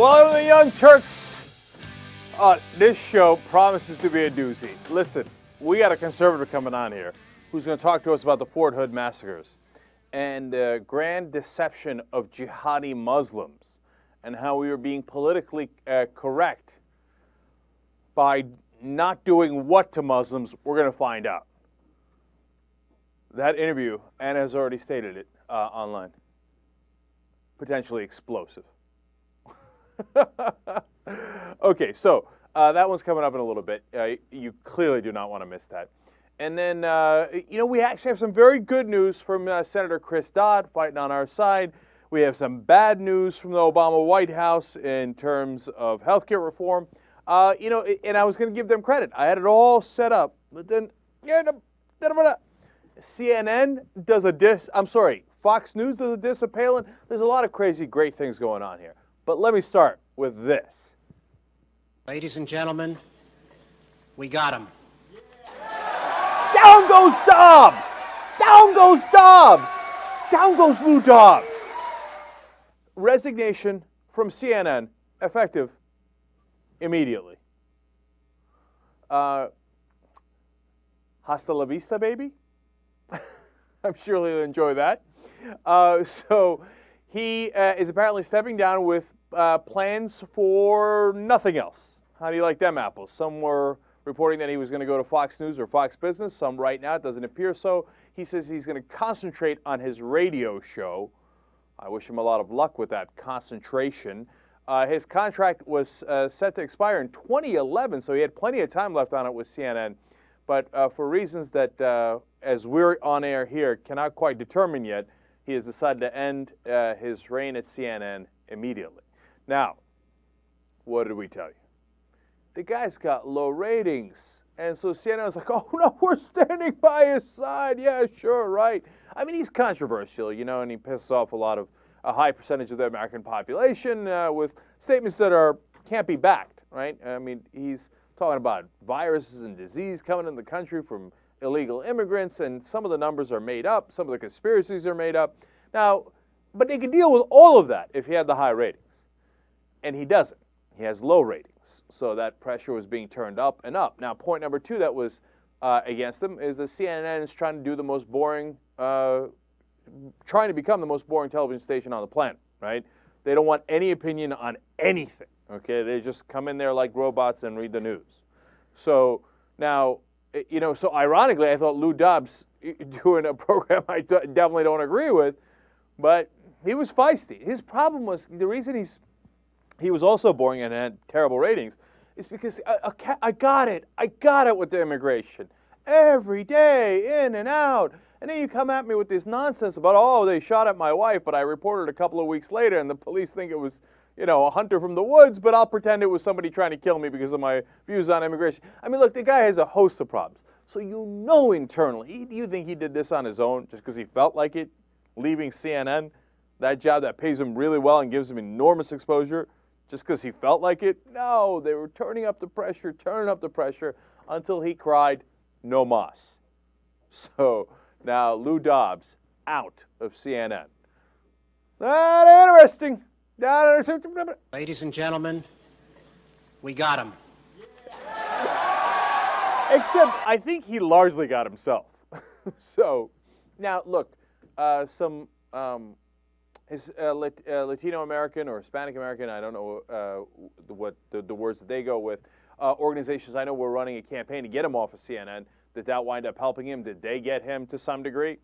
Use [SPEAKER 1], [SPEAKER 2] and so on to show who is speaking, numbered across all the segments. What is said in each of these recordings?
[SPEAKER 1] Welcome to the Young Turks. This show promises to be a doozy. Listen, we got a conservative coming on here who's going to talk to us about the Fort Hood massacres and the grand deception of jihadi Muslims and how we were being politically correct by not doing what to Muslims. We're going to find out. That interview, Anna has already stated it online, potentially explosive. Okay, so that one's coming up in a little bit. You clearly do not want to miss that. And then, we actually have some very good news from Senator Chris Dodd fighting on our side. We have some bad news from the Obama White House in terms of healthcare reform. And I was going to give them credit. I had it all set up. But then, CNN does a diss. I'm sorry, Fox News does a diss of Palin. There's a lot of crazy, great things going on here. But let me start with this.
[SPEAKER 2] Ladies and gentlemen, we got him.
[SPEAKER 1] Down goes Dobbs! Down goes Dobbs! Down goes Lou Dobbs! Resignation from CNN, effective immediately. Hasta la vista, baby? I'm sure he'll enjoy that. So he is apparently stepping down with plans for nothing else. How do you like them apples? Some were reporting that he was going to go to Fox News or Fox Business. Some right now, it doesn't appear so. He says he's going to concentrate on his radio show. I wish him a lot of luck with that concentration. His contract was set to expire in 2011, so he had plenty of time left on it with CNN. But for reasons that, as we're on air here, cannot quite determine yet, he has decided to end his reign at CNN immediately. Now, what did we tell you? The guy's got low ratings. And so CNN was like, oh, no, we're standing by his side. Yeah, sure, right. I mean, he's controversial, and he pisses off a high percentage of the American population with statements that can't be backed, right? I mean, he's talking about viruses and disease coming in the country from illegal immigrants, and some of the numbers are made up. Some of the conspiracies are made up. Now, but they could deal with all of that if he had the high ratings. And he doesn't. He has low ratings. So that pressure was being turned up and up. Now, point number two that was against him is that CNN is trying to do the most boring, trying to become the most boring television station on the planet, right? They don't want any opinion on anything, okay? They just come in there like robots and read the news. So now, so ironically, I thought Lou Dobbs doing a program I definitely don't agree with, but he was feisty. His problem was, the reason he was also boring and had terrible ratings is because I got it with the immigration. Every day, in and out. And then you come at me with this nonsense about, oh, they shot at my wife, but I reported a couple of weeks later and the police think it was, a hunter from the woods, but I'll pretend it was somebody trying to kill me because of my views on immigration. I mean, look, the guy has a host of problems. So internally, you think he did this on his own just because he felt like it, leaving CNN, that job that pays him really well and gives him enormous exposure, just because he felt like it? No, they were turning up the pressure until he cried, no mas. So now Lou Dobbs out of CNN. Not interesting.
[SPEAKER 2] Ladies and gentlemen, we got him.
[SPEAKER 1] Except I think he largely got himself. So now look, his Latino American or Hispanic American, I don't know what the words that they go with, organizations I know were running a campaign to get him off of CNN. Did that wind up helping him? Did they get him to some degree?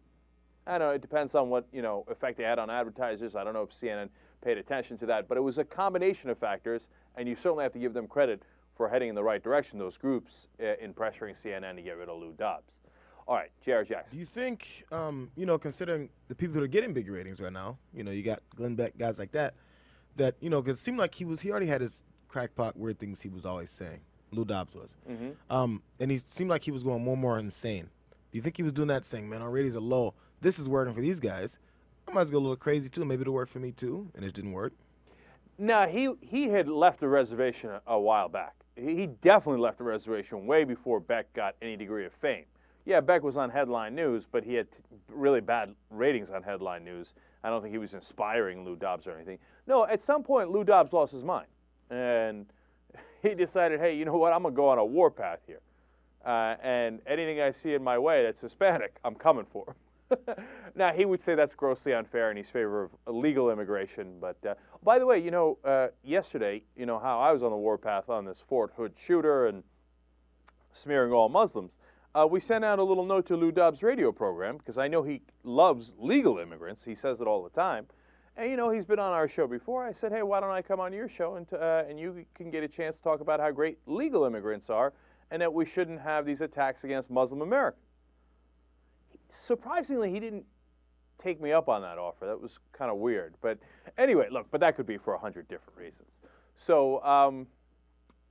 [SPEAKER 1] I don't know. It depends on what effect they had on advertisers. I don't know if CNN paid attention to that, but it was a combination of factors, and you certainly have to give them credit for heading in the right direction, those groups in pressuring CNN to get rid of Lou Dobbs. All right, J.R. Jackson.
[SPEAKER 3] Do you think, considering the people that are getting big ratings right now, you got Glenn Beck, guys like that, because it seemed like he already had his crackpot weird things he was always saying. Lou Dobbs was. Mm-hmm. And he seemed like he was going more and more insane. Do you think he was doing that, saying, man, our ratings are low. This is working for these guys. I might as well go a little crazy, too. Maybe it'll work for me, too. And it didn't work.
[SPEAKER 1] No, he had left the reservation a while back. He definitely left the reservation way before Beck got any degree of fame. Yeah, Beck was on headline news, but he had really bad ratings on headline news. I don't think he was inspiring Lou Dobbs or anything. No, at some point, Lou Dobbs lost his mind. And he decided, hey, you know what, I'm going to go on a warpath here. And anything I see in my way that's Hispanic, I'm coming for. Now, he would say that's grossly unfair and he's in favor of illegal immigration. But, by the way, yesterday, how I was on the warpath on this Fort Hood shooter and smearing all Muslims. We sent out a little note to Lou Dobbs' radio program because I know he loves legal immigrants. He says it all the time. And, he's been on our show before. I said, hey, why don't I come on your show and you can get a chance to talk about how great legal immigrants are and that we shouldn't have these attacks against Muslim Americans. Surprisingly, he didn't take me up on that offer. That was kind of weird. But anyway, look, but that could be for 100 different reasons. So,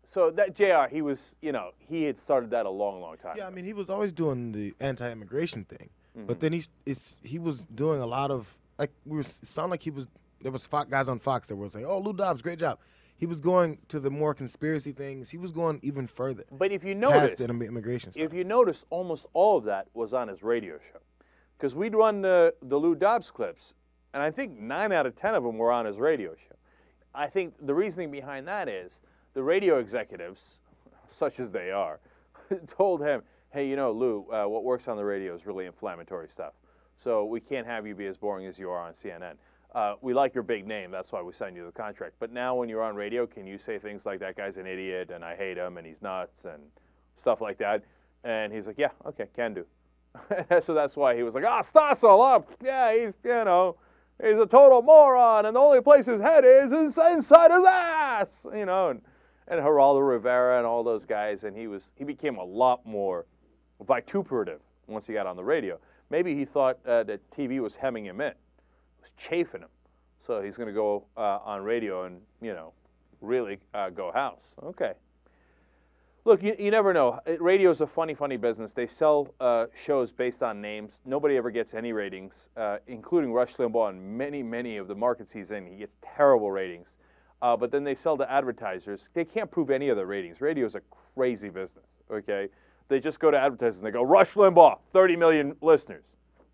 [SPEAKER 1] so that JR, he was, he had started that a long, long time ago.
[SPEAKER 3] I mean, he was always doing the anti-immigration thing, but then he was doing a lot of it sounded like there was guys on Fox that were saying, "Oh, Lou Dobbs, great job." He was going to the more conspiracy things. He was going even further.
[SPEAKER 1] But if you notice,
[SPEAKER 3] past the immigration stuff.
[SPEAKER 1] If you notice, almost all of that was on his radio show, because we'd run the Lou Dobbs clips, and I think 9 out of 10 of them were on his radio show. I think the reasoning behind that is the radio executives, such as they are, told him, hey, Lou, what works on the radio is really inflammatory stuff. So we can't have you be as boring as you are on CNN. We like your big name. That's why we signed you the contract. But now when you're on radio, can you say things like, that guy's an idiot, and I hate him, and he's nuts, and stuff like that? And he's like, yeah, okay, can do. So that's why he was like, Stossel, yeah, he's a total moron, and the only place his head is inside his ass, and Geraldo Rivera and all those guys, and he became a lot more vituperative once he got on the radio. Maybe he thought that TV was hemming him in, was chafing him, so he's going to go on radio and really go house. Okay. Look, you never know. Radio is a funny business. They sell shows based on names. Nobody ever gets any ratings, including Rush Limbaugh and many of the markets he's in. He gets terrible ratings. But then they sell to advertisers. They can't prove any of the ratings. Radio is a crazy business, okay? They just go to advertisers and they go, Rush Limbaugh, 30 million listeners.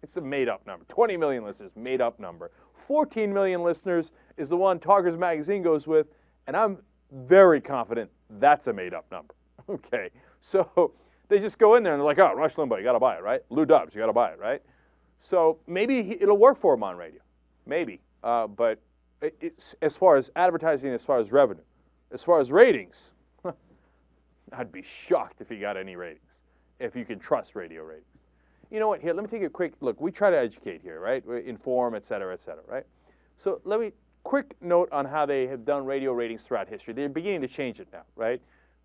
[SPEAKER 1] It's a made-up number. 20 million listeners, made-up number. 14 million listeners is the one Target's magazine goes with, and I'm very confident that's a made-up number. Okay, so they just go in there and they're like, oh, Rush Limbaugh, you got to buy it, right? Lou Dobbs, you got to buy it, right? So maybe it'll work for him on radio. Maybe. But it's, as far as advertising, as far as revenue, as far as ratings, I'd be shocked if he got any ratings, if you can trust radio ratings. You know what? Here, let me take a quick look. We try to educate here, right? We inform, et cetera, right? So quick note on how they have done radio ratings throughout history. They're beginning to change it now, right?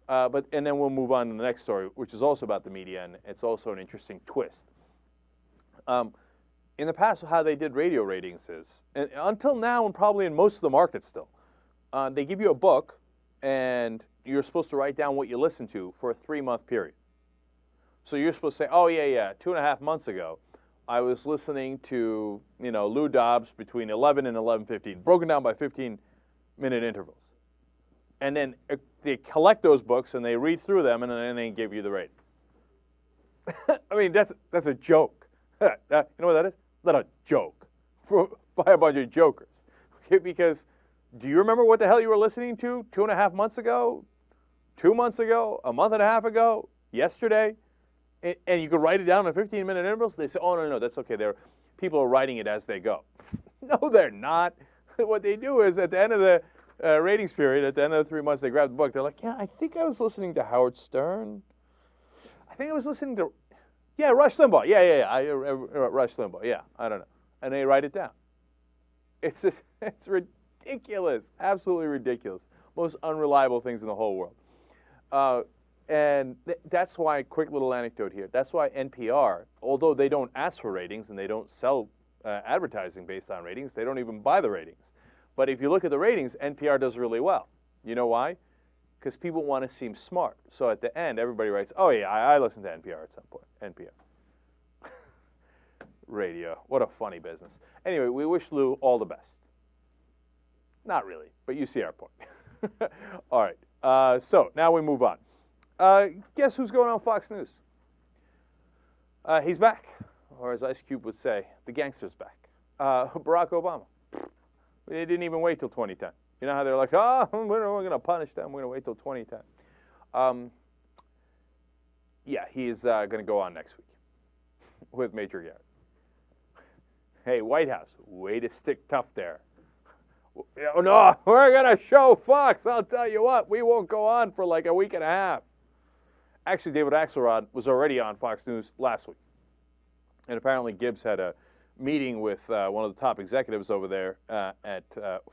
[SPEAKER 1] And then we'll move on to the next story, which is also about the media, and it's also an interesting twist. In the past, how they did radio ratings is, and until now and probably in most of the markets still, they give you a book, and you're supposed to write down what you listen to for a 3-month period. So you're supposed to say, oh, yeah, 2.5 months ago, I was listening to, Lou Dobbs between 11 and 11:15, broken down by 15-minute intervals. And then they collect those books, and they read through them, and then they give you the ratings. I mean, that's a joke. You know what that is? That's a joke by a bunch of jokers. Okay, because do you remember what the hell you were listening to 2.5 months ago, 2 months ago, a month and a half ago, yesterday? And you could write it down in 15-minute intervals. They say, oh, no, that's okay. People are writing it as they go. No, they're not. What they do is at the end of the ratings period, at the end of the 3 months, they grab the book. They're like, yeah, I think I was listening to Howard Stern. I think I was listening to, Rush Limbaugh. Rush Limbaugh. Yeah, I don't know. And they write it down. It's ridiculous. Absolutely ridiculous. Most unreliable things in the whole world. And that's why, quick little anecdote here, that's why NPR, although they don't ask for ratings and they don't sell advertising based on ratings, they don't even buy the ratings. But if you look at the ratings, NPR does really well. You know why? Because people want to seem smart. So at the end, everybody writes, oh, yeah, I listen to NPR at some point. NPR. Radio. What a funny business. Anyway, we wish Lou all the best. Not really, but you see our point. All right. So now we move on. Guess who's going on Fox News? He's back, or as Ice Cube would say, the gangster's back. Barack Obama. They didn't even wait till 2010. You know how they're like, oh, we're going to punish them. We're going to wait till 2010. Yeah, he's going to go on next week with Major Garrett. Hey, White House, way to stick tough there. Oh, no, we're going to show Fox. I'll tell you what, we won't go on for like a week and a half. Actually, David Axelrod was already on Fox News last week. And apparently Gibbs had a meeting with one of the top executives over there at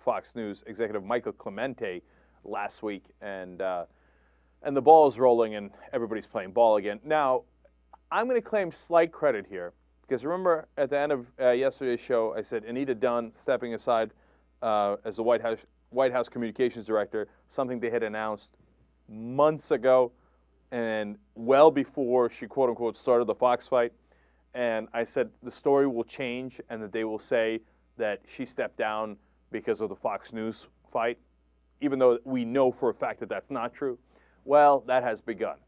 [SPEAKER 1] Fox News, Executive Michael Clemente, last week. And the ball is rolling and everybody's playing ball again. Now, I'm going to claim slight credit here because remember at the end of yesterday's show, I said Anita Dunn stepping aside as the White House Communications Director, something they had announced months ago and well before she quote-unquote started the Fox fight. And I said the story will change and that they will say that she stepped down because of the Fox News fight, even though we know for a fact that that's not true. Well, that has begun.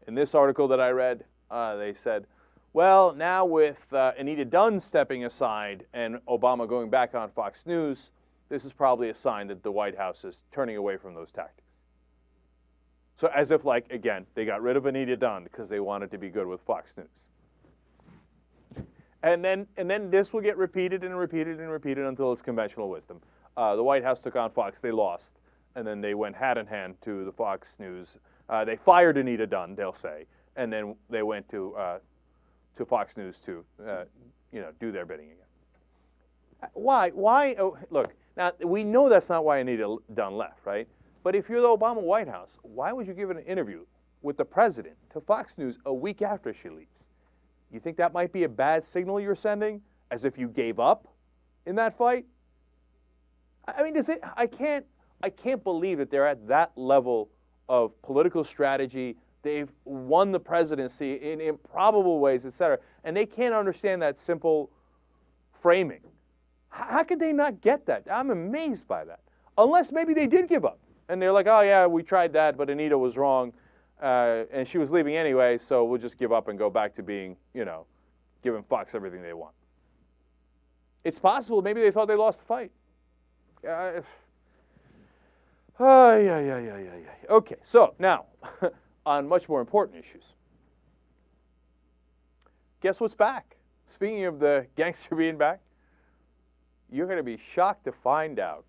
[SPEAKER 1] In this article that I read, they said, well, now with Anita Dunn stepping aside and Obama going back on Fox News, this is probably a sign that the White House is turning away from those tactics. So as if, like, again, they got rid of Anita Dunn because they wanted to be good with Fox News. And then this will get repeated and repeated and repeated until it's conventional wisdom. The White House took on Fox. They lost. And then they went hat in hand to the Fox News. They fired Anita Dunn, they'll say. And then they went to Fox News to do their bidding again. Why? Oh, look, now we know that's not why Anita Dunn left, right? But if you're the Obama White House, why would you give an interview with the president to Fox News a week after she leaves? You think that might be a bad signal you're sending, as if you gave up in that fight? I mean, I can't believe that they're at that level of political strategy. They've won the presidency in improbable ways, etc., and they can't understand that simple framing. How could they not get that? I'm amazed by that. Unless maybe they did give up. And they're like, oh, yeah, we tried that, but Anita was wrong, and she was leaving anyway, so we'll just give up and go back to being, giving Fox everything they want. It's possible. Maybe they thought they lost the fight. Okay, so now, on much more important issues. Guess what's back? Speaking of the gangster being back, you're going to be shocked to find out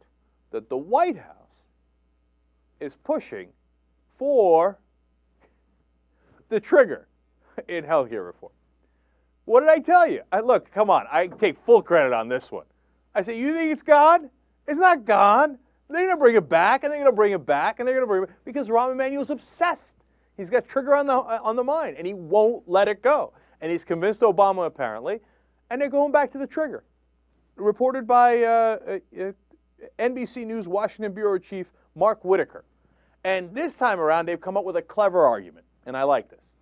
[SPEAKER 1] that the White House is pushing for the trigger in healthcare reform. What did I tell you? Look, come on, I take full credit on this one. I said, you think it's gone? It's not gone. They're going to bring it back, and they're going to bring it back, and they're going to bring it back, because Rahm Emanuel's obsessed. He's got trigger on the mind, and he won't let it go. And he's convinced Obama, apparently, and they're going back to the trigger. Reported by NBC News Washington Bureau Chief Mark Whitaker. And this time around, they've come up with a clever argument, and I like this.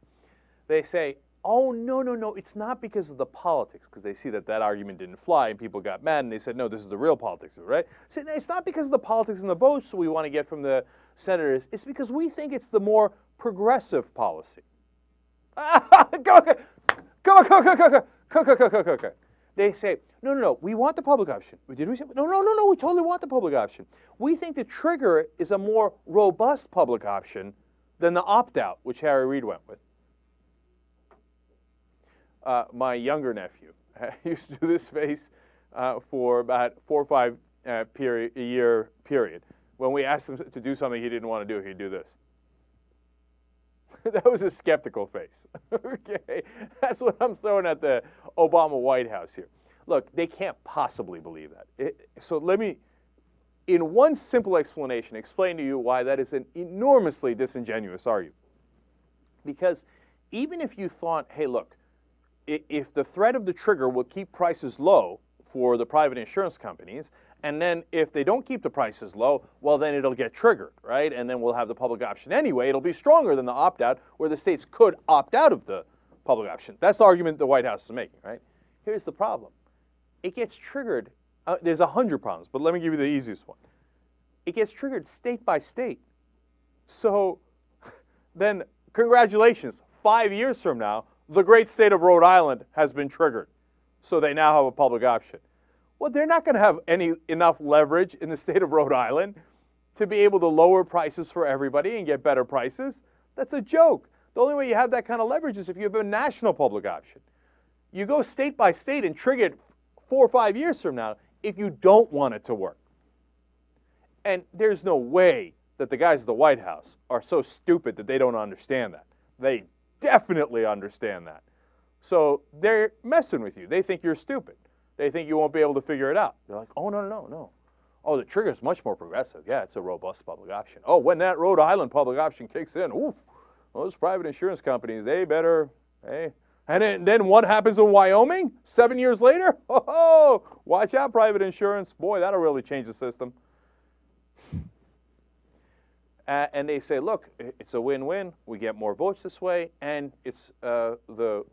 [SPEAKER 1] They say, oh, no, it's not because of the politics, because they see that argument didn't fly, and people got mad, and they said, no, this is the real politics of it, right? So it's not because of the politics and the votes we want to get from the senators. It's because we think it's the more progressive policy. Go. They say, no, we want the public option. Did we say, no, we totally want the public option. We think the trigger is a more robust public option than the opt-out, which Harry Reid went with. My younger nephew used to do this face for about 4 or 5 year period. When we asked him to do something he didn't want to do, he'd do this. That was a skeptical face. Okay, that's what I'm throwing at the Obama White House here. Look, they can't possibly believe that. So let me, in one simple explanation, explain to you why that is an enormously disingenuous argument. Because even if you thought, hey, look, if the threat of the trigger will keep prices low for the private insurance companies, and then if they don't keep the prices low, well, then it'll get triggered, right? And then we'll have the public option anyway. It'll be stronger than the opt-out, where the states could opt out of the public option. That's the argument the White House is making, right? Here's the problem. It gets triggered. There's 100 problems, but let me give you the easiest one. It gets triggered state by state. So then, congratulations, 5 years from now, the great state of Rhode Island has been triggered. So they now have a public option. Well, they're not going to have enough leverage in the state of Rhode Island to be able to lower prices for everybody and get better prices. That's a joke. The only way you have that kind of leverage is if you have a national public option. You go state by state and trigger it 4 or 5 years from now if you don't want it to work. And there's no way that the guys at the White House are so stupid that they don't understand that. They definitely understand that. So they're messing with you. They think you're stupid. They think you won't be able to figure it out. They're like, oh, no. Oh, the trigger is much more progressive. Yeah, it's a robust public option. Oh, when that Rhode Island public option kicks in, oof, those private insurance companies, they better, hey. And then what happens in Wyoming 7 years later? Oh, watch out, private insurance. Boy, that'll really change the system. And they say, look, it's a win-win. We get more votes this way, and it's the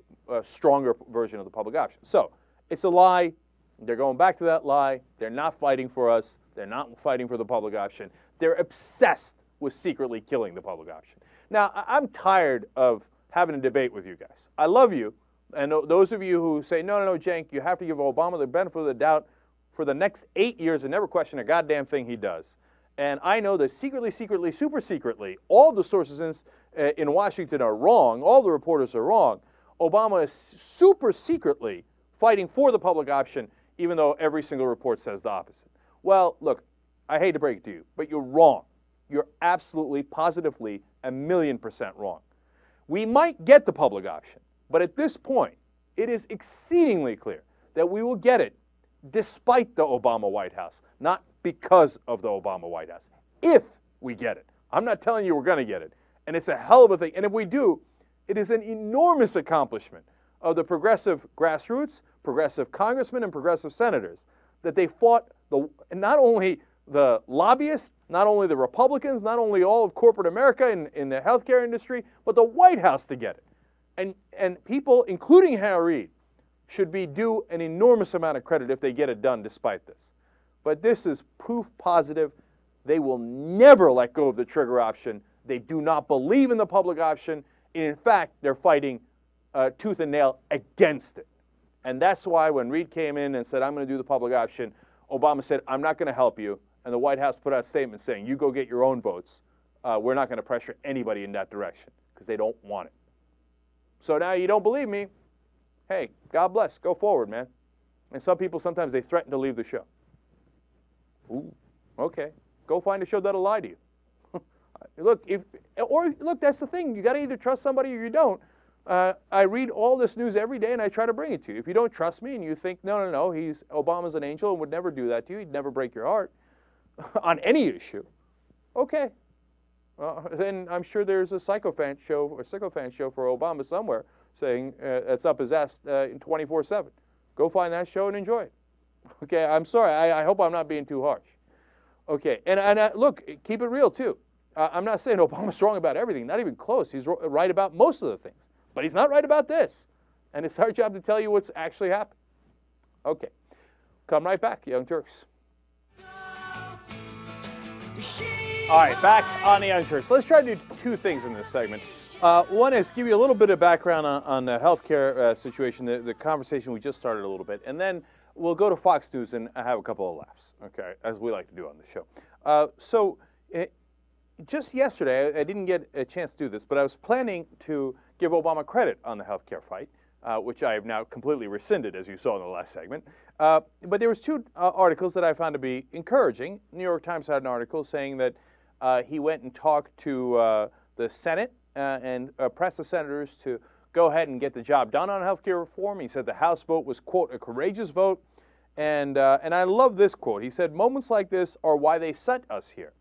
[SPEAKER 1] stronger version of the public option. So it's a lie. They're going back to that lie. They're not fighting for us. They're not fighting for the public option. They're obsessed with secretly killing the public option. Now, I'm tired of having a debate with you guys. I love you. And those of you who say, no, Cenk, you have to give Obama the benefit of the doubt for the next 8 years and never question a goddamn thing he does. And I know that secretly, super secretly, all the sources in Washington are wrong. All the reporters are wrong. Obama is super secretly fighting for the public option, even though every single report says the opposite. Well, look, I hate to break it to you, but you're wrong. You're absolutely, positively, 1,000,000% wrong. We might get the public option, but at this point, it is exceedingly clear that we will get it despite the Obama White House, not because of the Obama White House. If we get it. I'm not telling you we're going to get it. And it's a hell of a thing. And if we do, it is an enormous accomplishment of the progressive grassroots, progressive congressmen, and progressive senators that they fought not only the lobbyists, not only the Republicans, not only all of corporate America in the healthcare industry, but the White House to get it. And people, including Harry Reid, should be due an enormous amount of credit if they get it done despite this. But this is proof positive. They will never let go of the trigger option. They do not believe in the public option. In fact, they're fighting tooth and nail against it. And that's why when Reid came in and said, I'm going to do the public option, Obama said, I'm not going to help you. And the White House put out a statement saying, you go get your own votes. We're not going to pressure anybody in that direction because they don't want it. So now you don't believe me. Hey, God bless. Go forward, man. And some people, sometimes they threaten to leave the show. Ooh, okay. Go find a show that'll lie to you. Look, that's the thing. You got to either trust somebody or you don't. I read all this news every day and I try to bring it to you. If you don't trust me and you think, no, Obama's an angel and would never do that to you, he'd never break your heart on any issue, okay. Then I'm sure there's a sycophant show for Obama somewhere saying it's up his ass 24/7. Go find that show and enjoy it. Okay, I'm sorry. I hope I'm not being too harsh. Okay, and look, keep it real too. I'm not saying Obama's wrong about everything. Not even close. He's right about most of the things. But he's not right about this. And it's our job to tell you what's actually happened. Okay, come right back, Young Turks. All right, back on the Young Turks. Let's try to do two things in this segment. One is give you a little bit of background on the healthcare situation, the conversation we just started a little bit, and then we'll go to Fox News and have a couple of laughs, okay, as we like to do on the show. Just yesterday, I didn't get a chance to do this, but I was planning to give Obama credit on the healthcare fight, which I have now completely rescinded, as you saw in the last segment. But there was two articles that I found to be encouraging. New York Times had an article saying that he went and talked to the Senate and pressed the senators to go ahead and get the job done on healthcare reform. He said the House vote was, quote, a courageous vote. And I love this quote. He said, moments like this are why they sent us here.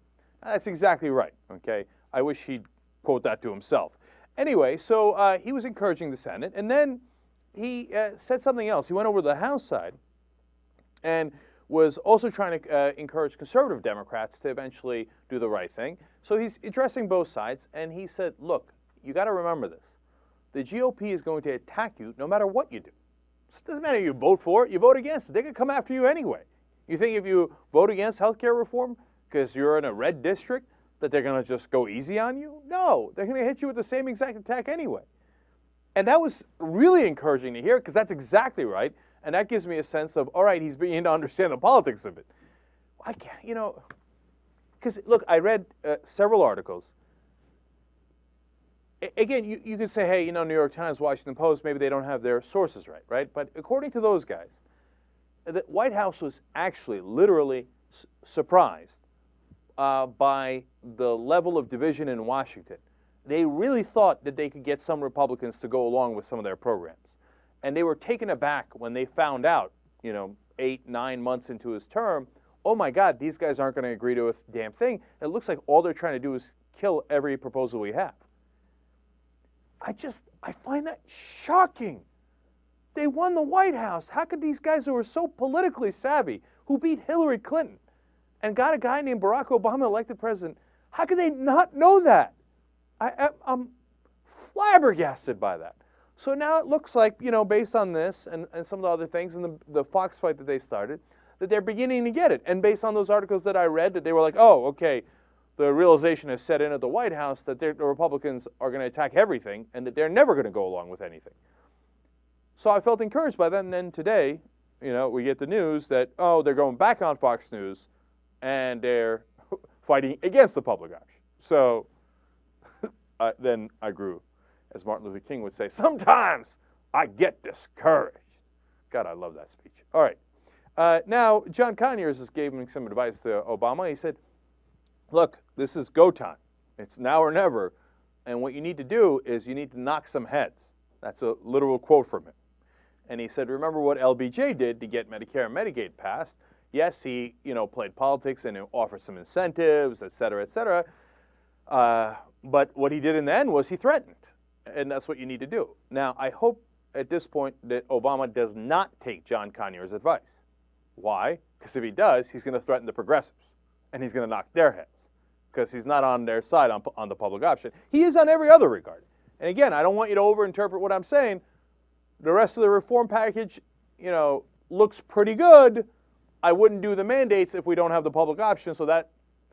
[SPEAKER 1] That's exactly right, okay? I wish he'd quote that to himself. Anyway, so he was encouraging the Senate, and then he said something else. He went over to the House side and was also trying to encourage conservative Democrats to eventually do the right thing. So he's addressing both sides, and he said, look, you got to remember this. The GOP is going to attack you no matter what you do. So it doesn't matter if you vote for it, you vote against it. They could come after you anyway. You think if you vote against health care reform because you're in a red district that they're going to just go easy on you? No, they're going to hit you with the same exact attack anyway. And that was really encouraging to hear because that's exactly right. And that gives me a sense of, all right, he's beginning to understand the politics of it. I can't, you know, because look, I read several articles. Again, you could say, hey, you know, New York Times, Washington Post, maybe they don't have their sources right, right? But according to those guys, the White House was actually literally surprised by the level of division in Washington. They really thought that they could get some Republicans to go along with some of their programs. And they were taken aback when they found out, you know, 8, 9 months into his term, oh my God, these guys aren't going to agree to a damn thing. It looks like all they're trying to do is kill every proposal we have. I find that shocking. They won the White House. How could these guys who were so politically savvy, who beat Hillary Clinton and got a guy named Barack Obama elected president, how could they not know that? I'm flabbergasted by that. So now it looks like, you know, based on this and some of the other things and the Fox fight that they started, that they're beginning to get it. And based on those articles that I read, that they were like, oh, okay, the realization has set in at the White House that the Republicans are going to attack everything and that they're never going to go along with anything. So I felt encouraged by that. And then today, you know, we get the news that, oh, they're going back on Fox News and they're fighting against the public option. So then I grew, as Martin Luther King would say, sometimes I get discouraged. God, I love that speech. All right. Now, John Conyers just gave me some advice to Obama. He said, look, this is go time. It's now or never. And what you need to do is you need to knock some heads. That's a literal quote from him. And he said, remember what LBJ did to get Medicare and Medicaid passed. Yes, he, you know, played politics and offered some incentives, et cetera, et cetera. But what he did in the end was he threatened. And that's what you need to do. Now, I hope at this point that Obama does not take John Conyers' advice. Why? Because if he does, he's going to threaten the progressives. And he's going to knock their heads. Because he's not on their side on the public option. He is on every other regard. And again, I don't want you to overinterpret what I'm saying. The rest of the reform package, you know, looks pretty good. I wouldn't do the mandates if we don't have the public option, so that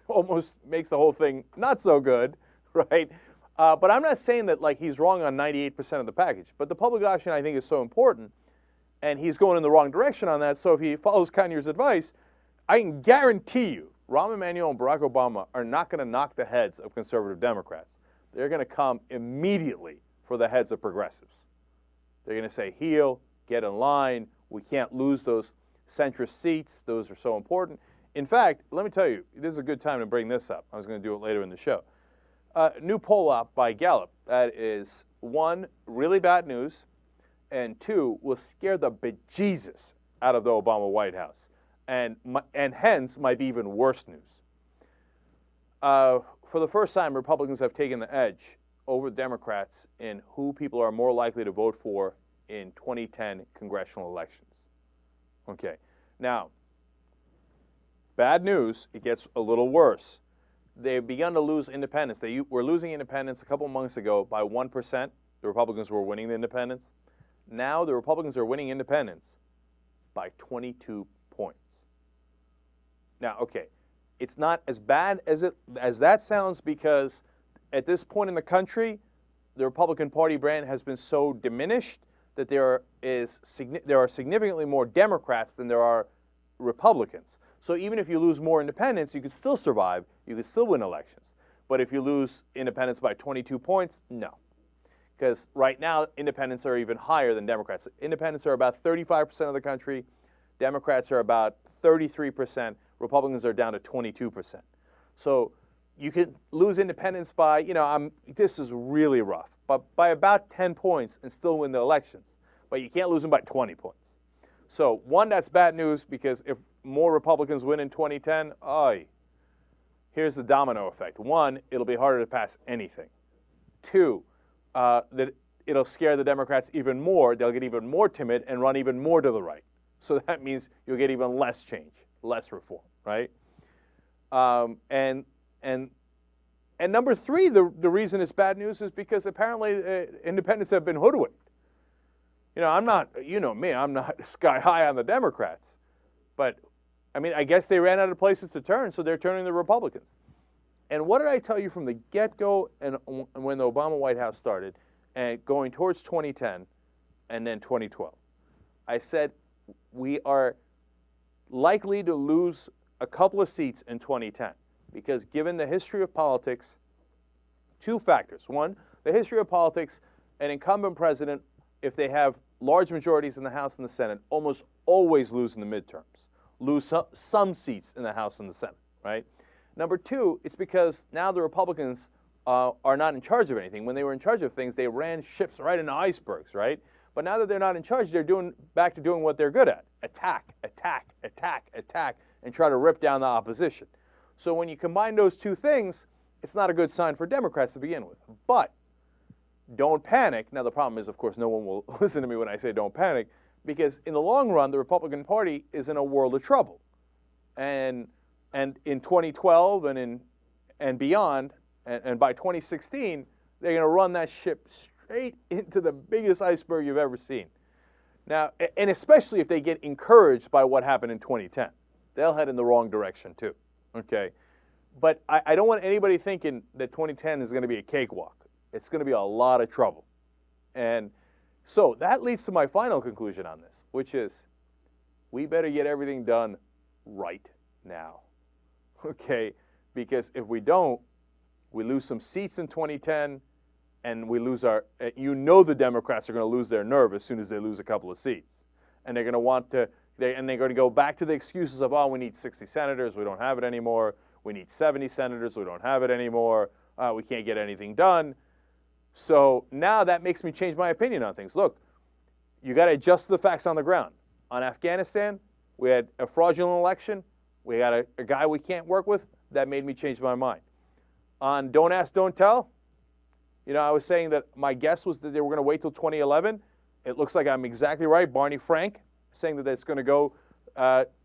[SPEAKER 1] almost makes the whole thing not so good, right? But I'm not saying that like he's wrong on 98% of the package. But the public option, I think, is so important, and he's going in the wrong direction on that. So if he follows Conyers' advice, I can guarantee you, Rahm Emanuel and Barack Obama are not going to knock the heads of conservative Democrats. They're going to come immediately for the heads of progressives. They're going to say, heel, get in line. We can't lose those centrist seats. Those are so important. In fact, let me tell you, this is a good time to bring this up. I was going to do it later in the show. New poll up by Gallup. That is, 1, really bad news, and 2, will scare the bejesus out of the Obama White House, and hence might be even worse news. For the first time, Republicans have taken the edge over Democrats in who people are more likely to vote for in 2010 congressional elections. Okay, now, bad news, it gets a little worse. They've begun to lose independents. They were losing independents a couple months ago by 1%. The Republicans were winning the independents. Now the Republicans are winning independents by 22 points. Now, okay, it's not as bad as that sounds because at this point in the country, the Republican Party brand has been so diminished that there are significantly more Democrats than there are Republicans. So even if you lose more independents, you could still survive. You could still win elections. But if you lose independents by 22 points, no. Because right now, independents are even higher than Democrats. Independents are about 35% of the country. Democrats are about 33%. Republicans are down to 22%. So you could lose independents by, this is really rough, but by about 10 points and still win the elections. But you can't lose them by 20 points. So, 1, that's bad news because if more Republicans win in 2010, here's the domino effect. 1, it'll be harder to pass anything. 2, that it'll scare the Democrats even more. They'll get even more timid and run even more to the right. So that means you'll get even less change, less reform, right? And number 3, the reason it's bad news is because apparently independents have been hoodwinked. I'm not, me, I'm not sky high on the Democrats. But, I guess they ran out of places to turn, so they're turning to the Republicans. And what did I tell you from the get-go and when the Obama White House started, and going towards 2010 and then 2012. I said we are likely to lose a couple of seats in 2010 because given the history of politics, two factors. One, the history of politics, an incumbent president, if they have large majorities in the House and the Senate, almost always lose in the midterms, lose some seats in the House and the Senate, right? Number two, it's because now the Republicans are not in charge of anything. When they were in charge of things, they ran ships right into icebergs, right? But now that they're not in charge, they're back to doing what they're good at. Attack, attack, attack, attack, and try to rip down the opposition. So when you combine those two things, it's not a good sign for Democrats to begin with. But don't panic. Now, the problem is, of course, no one will listen to me when I say don't panic, because in the long run, the Republican Party is in a world of trouble. And in 2012 and beyond, and by 2016, they're going to run that ship straight into the biggest iceberg you've ever seen. Now, and especially if they get encouraged by what happened in 2010. They'll head in the wrong direction, too. Okay? But I don't want anybody thinking that 2010 is going to be a cakewalk. It's going to be a lot of trouble. And so that leads to my final conclusion on this, which is we better get everything done right now. Okay? Because if we don't, we lose some seats in 2010, and we lose our, the Democrats are going to lose their nerve as soon as they lose a couple of seats. And they're going to want to, they're going to go back to the excuses of, oh, we need 60 senators, we don't have it anymore. We need 70 senators, we don't have it anymore. We can't get anything done. So now that makes me change my opinion on things. Look, you got to adjust to the facts on the ground. On Afghanistan, we had a fraudulent election. We got a guy we can't work with. That made me change my mind. On Don't Ask, Don't Tell, I was saying that my guess was that they were going to wait till 2011. It looks like I'm exactly right. Barney Frank saying that it's going to go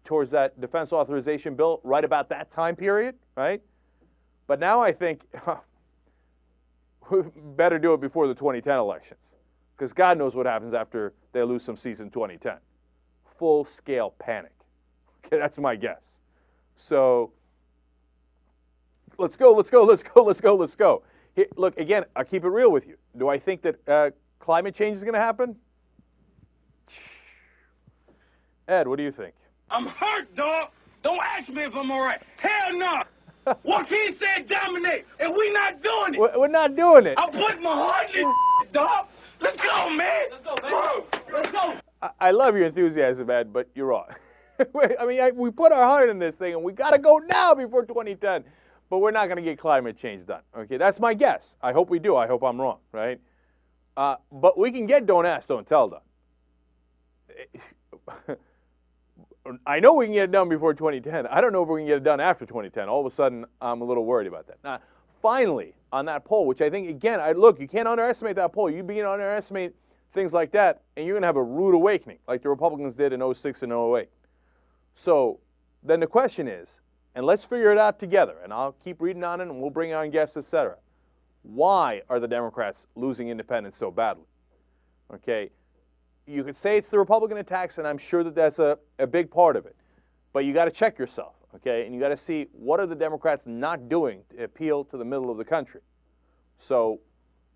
[SPEAKER 1] towards that defense authorization bill right about that time period, right? But now I think we better do it before the 2010 elections, because God knows what happens after they lose some seats in 2010. Full-scale panic. Okay, that's my guess. So let's go, let's go, let's go, let's go, let's go. Here, look, again, I'll keep it real with you. Do I think that climate change is going to happen? Ed, what do you think?
[SPEAKER 4] I'm hurt, dog. Don't ask me if I'm all right. Hell no. Joaquin said dominate, and we not doing it.
[SPEAKER 1] We're not doing it.
[SPEAKER 4] I'm putting my heart in this, dog. Let's go, man. Let's go, man. Let's go.
[SPEAKER 1] I love your enthusiasm, Ed, but you're wrong. I mean, we put our heart in this thing, and we got to go now before 2010. But we're not going to get climate change done. Okay, that's my guess. I hope we do. I hope I'm wrong, right? But we can get Don't Ask, Don't Tell done. I know we can get it done before 2010. I don't know if we can get it done after 2010. All of a sudden, I'm a little worried about that. Now, finally, on that poll, which I think, again, look, you can't underestimate that poll. You begin to underestimate things like that, and you're going to have a rude awakening, like the Republicans did in 06 and 08. So then the question is, and let's figure it out together, and I'll keep reading on it, and we'll bring on guests, etc. Why are the Democrats losing independents so badly? Okay, you could say it's the Republican attacks, and I'm sure that that's a big part of it. But you got to check yourself, okay? And you got to see what are the Democrats not doing to appeal to the middle of the country. So,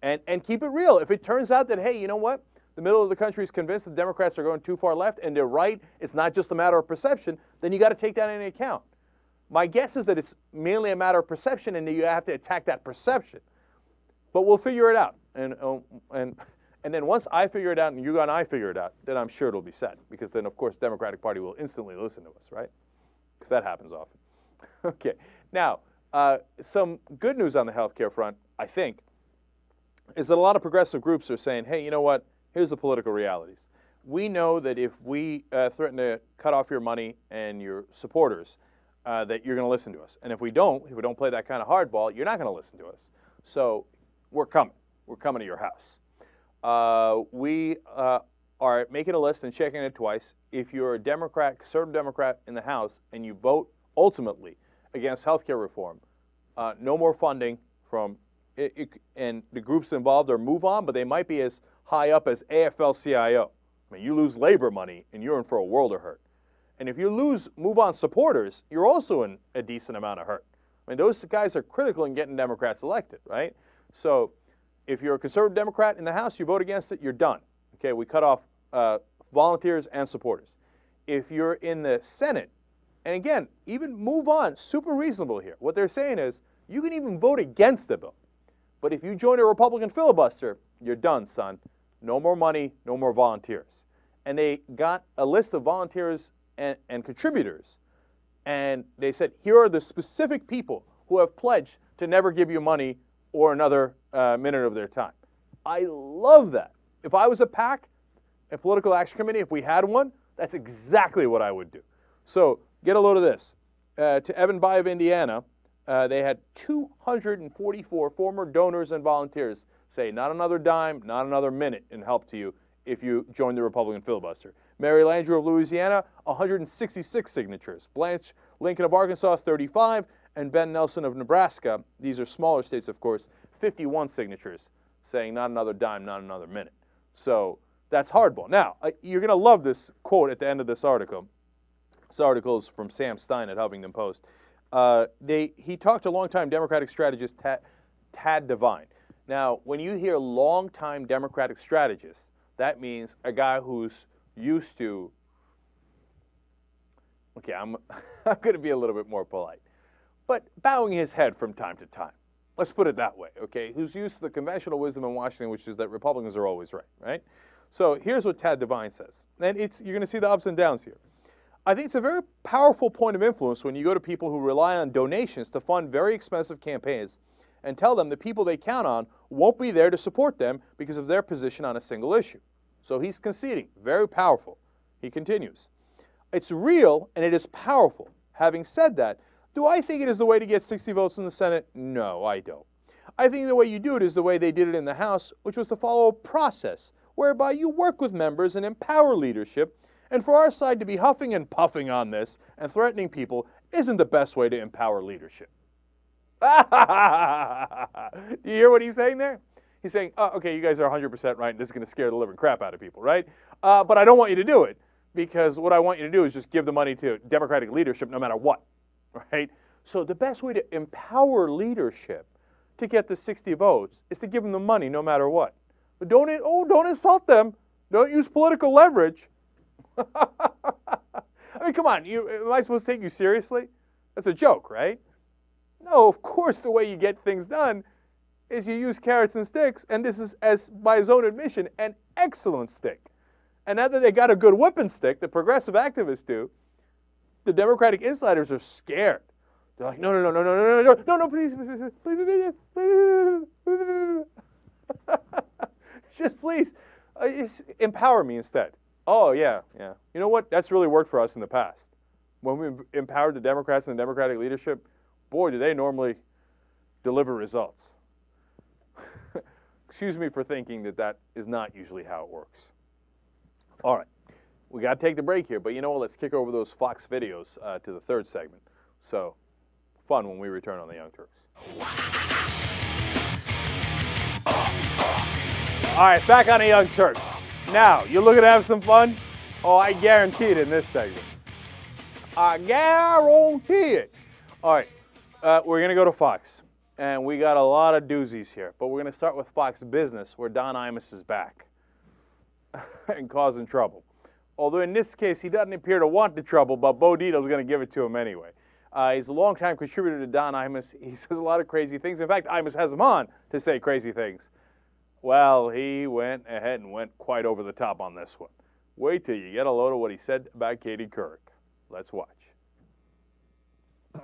[SPEAKER 1] and keep it real. If it turns out that, hey, you know what? The middle of the country is convinced the Democrats are going too far left, and they're right, it's not just a matter of perception, then you got to take that into account. My guess is that it's mainly a matter of perception, and that you have to attack that perception. But we'll figure it out. And then once I figure it out and you and I figure it out, then I'm sure it'll be set. Because then, of course, the Democratic Party will instantly listen to us, right? Because that happens often. Okay. Now, some good news on the health care front, I think, is that a lot of progressive groups are saying, hey, you know what? Here's the political realities. We know that if we threaten to cut off your money and your supporters, that you're going to listen to us. And if we don't play that kind of hardball, you're not going to listen to us. So we're coming. We're coming to your house. We are making a list and checking it twice. If you're a Democrat, conservative Democrat in the House, and you vote ultimately against health care reform, no more funding from and the groups involved are Move On, but they might be as high up as AFL-CIO. I mean, you lose labor money, and you're in for a world of hurt. And if you lose Move On supporters, you're also in a decent amount of hurt. I mean, those guys are critical in getting Democrats elected, right? So If you're a conservative Democrat in the House, you vote against it, you're done. Okay, we cut off volunteers and supporters. If you're in the Senate, and again, even move on, super reasonable here. What they're saying is you can even vote against the bill. But if you join a Republican filibuster, you're done, son. No more money, no more volunteers. And they got a list of volunteers and contributors, and they said, here are the specific people who have pledged to never give you money or another minute of their time. I love that. If I was a PAC, a political action committee, if we had one, that's exactly what I would do. So get a load of this. To Evan Bay of Indiana, they had 244 former donors and volunteers say, not another dime, not another minute in help to you if you join the Republican filibuster. Mary Landrieu of Louisiana, 166 signatures. Blanche Lincoln of Arkansas, 35. And Ben Nelson of Nebraska, these are smaller states, of course, 51 signatures saying not another dime, not another minute. So that's hardball. Now, you're going to love this quote at the end of this article. This article is from Sam Stein at Huffington Post. He talked to longtime Democratic strategist Tad Devine. Now, when you hear longtime Democratic strategist, that means a guy who's used to, okay, I'm going to be a little bit more polite, but bowing his head from time to time. Let's put it that way, okay? Who's used to the conventional wisdom in Washington, which is that Republicans are always right, right? So here's what Tad Devine says. And you're going to see the ups and downs here. I think it's a very powerful point of influence when you go to people who rely on donations to fund very expensive campaigns and tell them the people they count on won't be there to support them because of their position on a single issue. So he's conceding. Very powerful. He continues. It's real and it is powerful. Having said that, do I think it is the way to get 60 votes in the Senate? No, I don't. I think the way you do it is the way they did it in the House, which was to follow a process whereby you work with members and empower leadership. And for our side to be huffing and puffing on this and threatening people isn't the best way to empower leadership. Do you hear what he's saying there? He's saying, oh, okay, you guys are 100% right, and this is going to scare the living crap out of people, right? But I don't want you to do it, because what I want you to do is just give the money to Democratic leadership no matter what, right? So the best way to empower leadership to get the 60 votes is to give them the money no matter what. But don't insult them. Don't use political leverage. I mean, come on, am I supposed to take you seriously? That's a joke, right? No, of course the way you get things done is you use carrots and sticks, and this is, as by his own admission, an excellent stick. And now that they got a good whipping stick, the progressive activists do, the Democratic insiders are scared. They're like, no, please, just please, empower me instead. Oh, yeah. You know what? That's really worked for us in the past. When we empowered the Democrats and the Democratic leadership, boy, do they normally deliver results. Excuse me for thinking that is not usually how it works. All right. We got to take the break here, but you know what? Let's kick over those Fox videos to the third segment. So, fun when we return on the Young Turks. All right, back on the Young Turks. Now, you looking to have some fun? Oh, I guarantee it in this segment. I guarantee it. All right, we're going to go to Fox, and we got a lot of doozies here, but we're going to start with Fox Business, where Don Imus is back and causing trouble. Although in this case, he doesn't appear to want the trouble, but Bo Dietl's going to give it to him anyway. He's a longtime contributor to Don Imus. He says a lot of crazy things. In fact, Imus has him on to say crazy things. Well, he went ahead and went quite over the top on this one. Wait till you get a load of what he said about Katie Couric. Let's watch.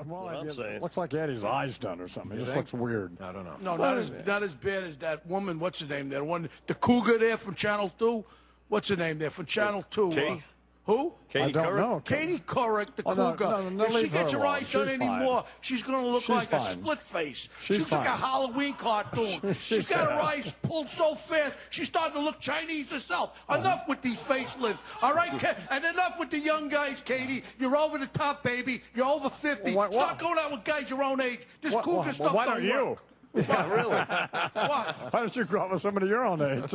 [SPEAKER 5] Well, it looks like he had his eyes done or something. It just looks weird.
[SPEAKER 3] I don't know.
[SPEAKER 6] No, not as bad as that woman. What's her name? That one, the cougar there from Channel 2. What's her name there from Channel 2?
[SPEAKER 5] Katie?
[SPEAKER 6] Who?
[SPEAKER 5] I don't know.
[SPEAKER 6] Katie Couric, the cougar.
[SPEAKER 5] No,
[SPEAKER 6] if she gets her eyes done
[SPEAKER 5] She's
[SPEAKER 6] anymore,
[SPEAKER 5] fine.
[SPEAKER 6] she's going to look
[SPEAKER 5] She's
[SPEAKER 6] like a
[SPEAKER 5] fine.
[SPEAKER 6] split face.
[SPEAKER 5] She's
[SPEAKER 6] She's like a
[SPEAKER 5] fine.
[SPEAKER 6] Halloween cartoon. She's got her eyes pulled so fast, she's starting to look Chinese herself. Enough with these facelifts, all right? And enough with the young guys, Katie. You're over the top, baby. You're over 50. Start going out with guys your own age. This cougar stuff
[SPEAKER 5] why
[SPEAKER 6] don't
[SPEAKER 5] don't you?
[SPEAKER 6] work. Yeah, really? What?
[SPEAKER 5] Why don't you go out with somebody your own age?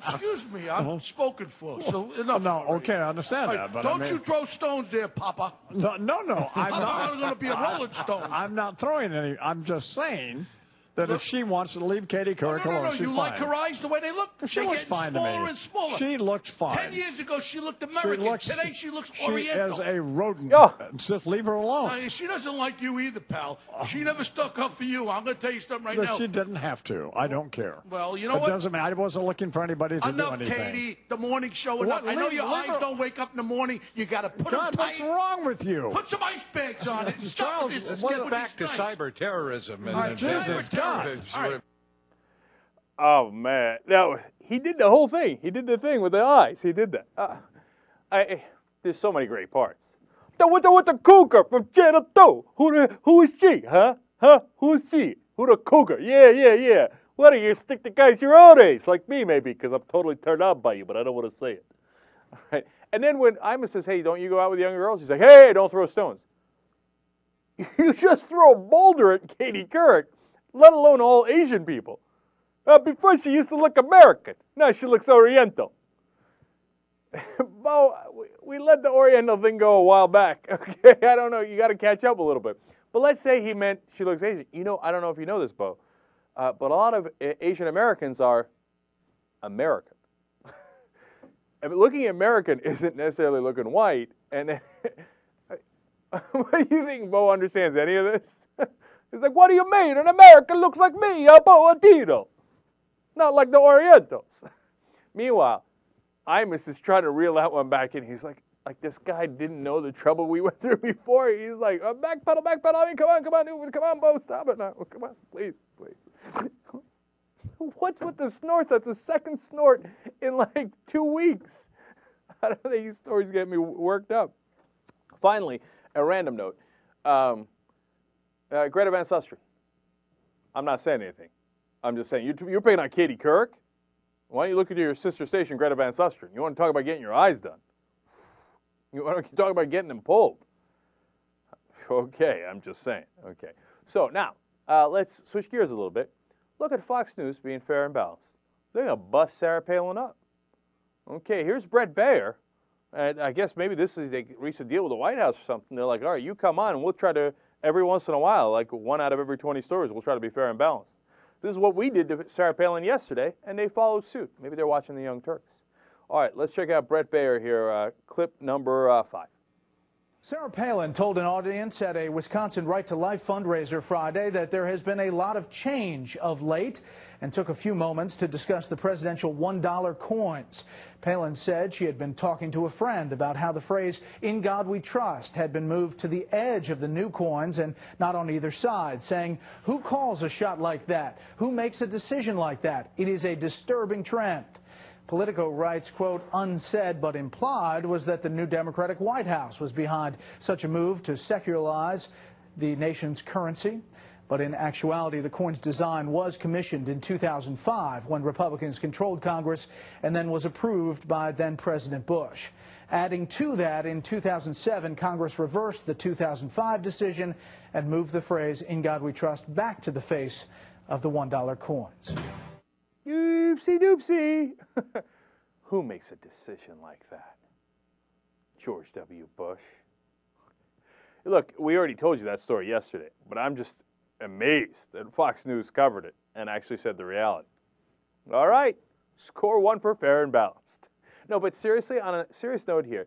[SPEAKER 6] Excuse me, I'm spoken for. So enough.
[SPEAKER 5] No,
[SPEAKER 6] already.
[SPEAKER 5] okay, I understand
[SPEAKER 6] All
[SPEAKER 5] that.
[SPEAKER 6] right,
[SPEAKER 5] But
[SPEAKER 6] don't
[SPEAKER 5] I mean,
[SPEAKER 6] you throw stones there, Papa.
[SPEAKER 5] No, I'm
[SPEAKER 6] I'm
[SPEAKER 5] not.
[SPEAKER 6] going to be a Rolling Stone.
[SPEAKER 5] I'm not throwing any. I'm just saying that if she wants to leave Katie Couric alone, she's
[SPEAKER 6] you
[SPEAKER 5] fine.
[SPEAKER 6] like her eyes the way they look?
[SPEAKER 5] She
[SPEAKER 6] They're
[SPEAKER 5] looks
[SPEAKER 6] getting
[SPEAKER 5] fine to me.
[SPEAKER 6] smaller and smaller.
[SPEAKER 5] She looks fine.
[SPEAKER 6] 10 years ago, she looked American. Today, she looks Oriental.
[SPEAKER 5] She is a rodent.
[SPEAKER 1] Oh.
[SPEAKER 5] Just leave her alone.
[SPEAKER 6] She doesn't like you either, pal. She never stuck up for you. I'm going to tell you something right now.
[SPEAKER 5] She didn't have to. I don't care.
[SPEAKER 6] Well, you know
[SPEAKER 5] it
[SPEAKER 6] what?
[SPEAKER 5] It doesn't matter. I wasn't looking for anybody to
[SPEAKER 6] Enough,
[SPEAKER 5] do anything.
[SPEAKER 6] Katie. The morning show. Enough. I know your eyes don't wake up in the morning. You got to put them
[SPEAKER 5] God,
[SPEAKER 6] tight.
[SPEAKER 5] what's wrong with you?
[SPEAKER 6] Put some ice bags on it and stop with this.
[SPEAKER 7] Let's get back to cyber terrorism. And
[SPEAKER 5] Jesus, God.
[SPEAKER 1] Oh man, no, he did the whole thing. He did the thing with the eyes. He did that. There's so many great parts. With the cougar from Channel 2. Who is she? Huh? Who is she? Who the cougar? Yeah. Why don't you stick to guys your own age, like me maybe, because I'm totally turned on by you, but I don't want to say it. All right. And then when Imus says, hey, don't you go out with younger girls? He's like, hey, don't throw stones. You just throw a boulder at Katie Couric, let alone all Asian people. Before she used to look American. Now she looks Oriental. Bo, we let the Oriental thing go a while back. Okay, I don't know. You got to catch up a little bit. But let's say he meant she looks Asian. You know, I don't know if you know this, Bo, but a lot of Asian Americans are American. I mean, looking American isn't necessarily looking white. And then, what do you think Bo understands any of this? He's like, what do you mean? An American looks like me, Bo Adito. Not like the Orientals. Meanwhile, Imus is trying to reel that one back in. He's like this guy didn't know the trouble we went through before. He's like, backpedal. I mean, come on, Bo, stop it now. Come on, please. What's with the snorts? That's the second snort in like 2 weeks. I don't think these stories get me worked up. Finally, a random note. Greta Van Susteren. I'm not saying anything. I'm just saying, you're picking on Katie Couric? Why don't you look at your sister station, Greta Van Susteren? You want to talk about getting your eyes done? Why don't you talk about getting them pulled? Okay, I'm just saying. Okay. So now, let's switch gears a little bit. Look at Fox News being fair and balanced. They're going to bust Sarah Palin up. Okay, here's Brett Baer. And I guess maybe they reached a deal with the White House or something. They're like, all right, you come on, and we'll try to, every once in a while, like 1 out of every 20 stories, we'll try to be fair and balanced. This is what we did to Sarah Palin yesterday, and they followed suit. Maybe they're watching the Young Turks. All right, let's check out Brett Baer here, clip number 5.
[SPEAKER 8] Sarah Palin told an audience at a Wisconsin Right to Life fundraiser Friday that there has been a lot of change of late and took a few moments to discuss the presidential $1 coins. Palin said she had been talking to a friend about how the phrase, "In God We Trust," had been moved to the edge of the new coins and not on either side, saying, who calls a shot like that? Who makes a decision like that? It is a disturbing trend. Politico writes, quote, unsaid but implied was that the new Democratic White House was behind such a move to secularize the nation's currency. But in actuality, the coin's design was commissioned in 2005 when Republicans controlled Congress and then was approved by then-President Bush. Adding to that, in 2007, Congress reversed the 2005 decision and moved the phrase, "In God We Trust," back to the face of the $1 coins.
[SPEAKER 1] Oopsie doopsie. Who makes a decision like that? George W. Bush. Look, we already told you that story yesterday, but I'm just amazed that Fox News covered it and actually said the reality. All right, score 1 for fair and balanced. No, but seriously, on a serious note here,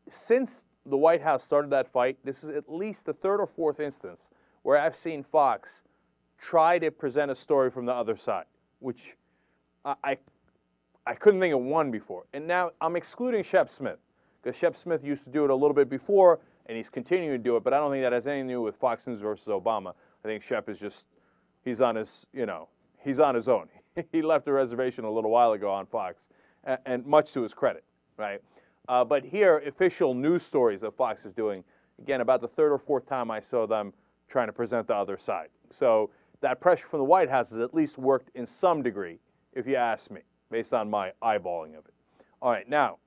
[SPEAKER 1] since the White House started that fight, this is at least the 3rd or 4th instance where I've seen Fox try to present a story from the other side, which I couldn't think of one before. And now I'm excluding Shep Smith, because Shep Smith used to do it a little bit before, and he's continuing to do it, but I don't think that has anything to do with Fox News versus Obama. I think Shep is just, he's on his own. He left the reservation a little while ago on Fox, and much to his credit, right? But here, official news stories that Fox is doing, again, about the 3rd or 4th time I saw them trying to present the other side. So that pressure from the White House has at least worked in some degree, if you ask me, based on my eyeballing of it. All right, now,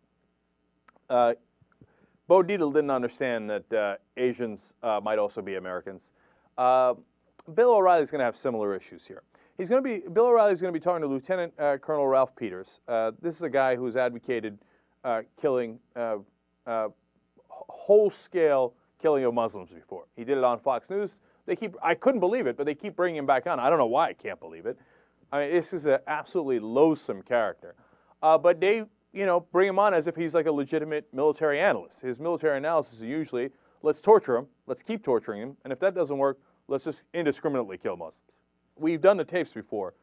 [SPEAKER 1] Bo Dietl didn't understand that Asians might also be Americans. Bill O'Reilly's going to have similar issues here. Bill O'Reilly's going to be talking to Lieutenant Colonel Ralph Peters. This is a guy who's advocated killing, whole-scale killing of Muslims before. He did it on Fox News. I couldn't believe it, but they keep bringing him back on. I don't know why I can't believe it. I mean, this is an absolutely loathsome character. But they, bring him on as if he's like a legitimate military analyst. His military analysis is usually, let's torture him, let's keep torturing him, and if that doesn't work, let's just indiscriminately kill Muslims. We've done the tapes before.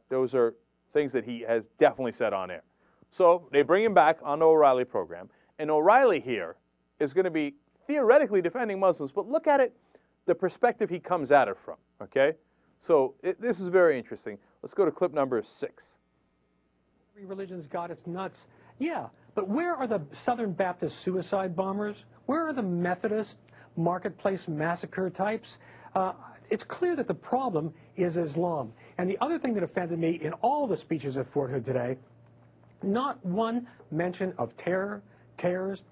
[SPEAKER 1] Those are things that he has definitely said on air. So they bring him back on the O'Reilly program, and O'Reilly here is going to be theoretically defending Muslims, but look at it, the perspective he comes at it from, okay? So this is very interesting. Let's go to clip number 6.
[SPEAKER 9] Every religion's got its nuts. Yeah, but where are the Southern Baptist suicide bombers? Where are the Methodist marketplace massacre types? It's clear that the problem is Islam. And the other thing that offended me in all the speeches at Fort Hood today, not one mention of terrorism.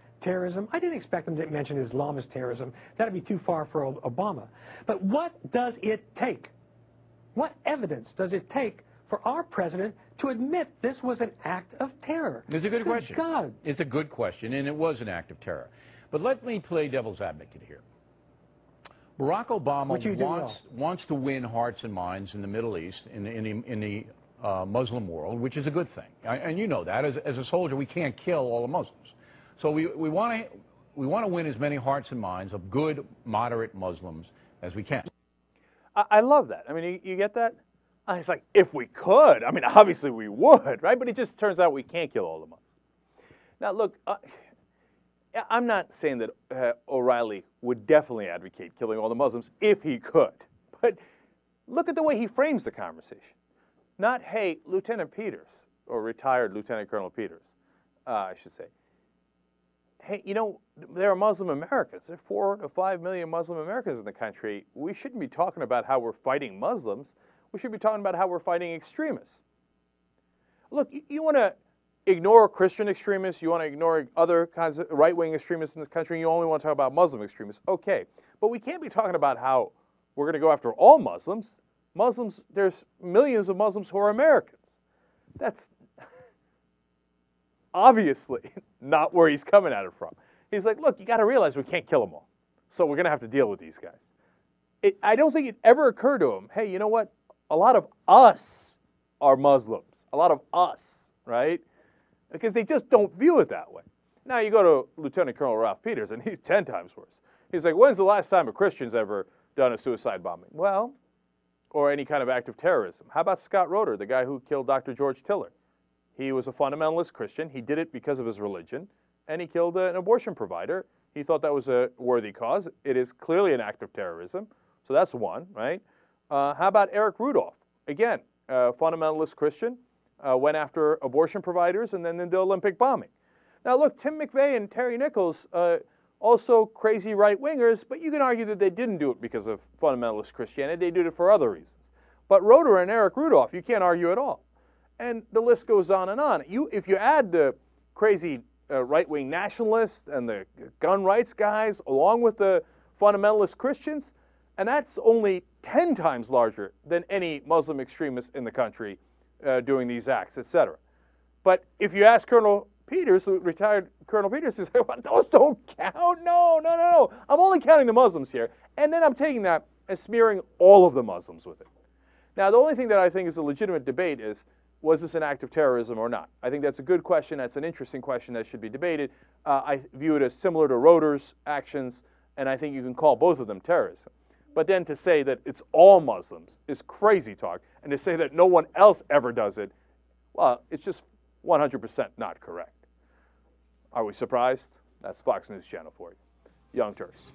[SPEAKER 9] I didn't expect them to mention Islamist terrorism. That'd be too far for Obama. But what does it take? What evidence does it take for our president to admit this was an act of terror?
[SPEAKER 10] It's a good question.
[SPEAKER 9] God.
[SPEAKER 10] It's a good question, and it was an act of terror. But let me play devil's advocate here. Barack Obama wants to win hearts and minds in the Middle East, in the Muslim world, which is a good thing. And you know that. As a soldier, we can't kill all the Muslims. So we want to win as many hearts and minds of good, moderate Muslims as we can.
[SPEAKER 1] I love that. I mean, you get that? It's like, if we could. I mean, obviously we would, right? But it just turns out we can't kill all the Muslims. Now, look, I'm not saying that O'Reilly would definitely advocate killing all the Muslims if he could. But look at the way he frames the conversation. Not, hey, Lieutenant Peters, or retired Lieutenant Colonel Peters, I should say. Hey, there are Muslim Americans. There are 4 to 5 million Muslim Americans in the country. We shouldn't be talking about how we're fighting Muslims. We should be talking about how we're fighting extremists. Look, you want to ignore Christian extremists, you want to ignore other kinds of right-wing extremists in this country, and you only want to talk about Muslim extremists. Okay, but we can't be talking about how we're going to go after all Muslims. There's millions of Muslims who are Americans. That's obviously not where he's coming at it from. He's like, look, you got to realize we can't kill them all. So we're going to have to deal with these guys. I don't think it ever occurred to him, hey, you know what? A lot of us are Muslims. A lot of us, right? Because they just don't view it that way. Now you go to Lieutenant Colonel Ralph Peters, and he's 10 times worse. He's like, when's the last time a Christian's ever done a suicide bombing? Well, or any kind of act of terrorism. How about Scott Roeder, the guy who killed Dr. George Tiller? He was a fundamentalist Christian. He did it because of his religion, and he killed an abortion provider. He thought that was a worthy cause. It is clearly an act of terrorism, so that's one, right? How about Eric Rudolph? Again, fundamentalist Christian, went after abortion providers and then did the Olympic bombing. Now look, Tim McVeigh and Terry Nichols, also crazy right-wingers, but you can argue that they didn't do it because of fundamentalist Christianity. They did it for other reasons. But Roeder and Eric Rudolph, you can't argue at all. And the list goes on and on. If you add the crazy right-wing nationalists and the gun rights guys along with the fundamentalist Christians, and that's only 10 times larger than any Muslim extremist in the country doing these acts, etc. But if you ask Colonel Peters, retired Colonel Peters, he's like, well, those don't count. No. I'm only counting the Muslims here. And then I'm taking that and smearing all of the Muslims with it. Now, the only thing that I think is a legitimate debate is, was this an act of terrorism or not? I think that's a good question. That's an interesting question that should be debated. I view it as similar to Roeder's actions, and I think you can call both of them terrorism. But then to say that it's all Muslims is crazy talk, and to say that no one else ever does it, well, it's just 100% not correct. Are we surprised? That's Fox News Channel for you. Young Turks.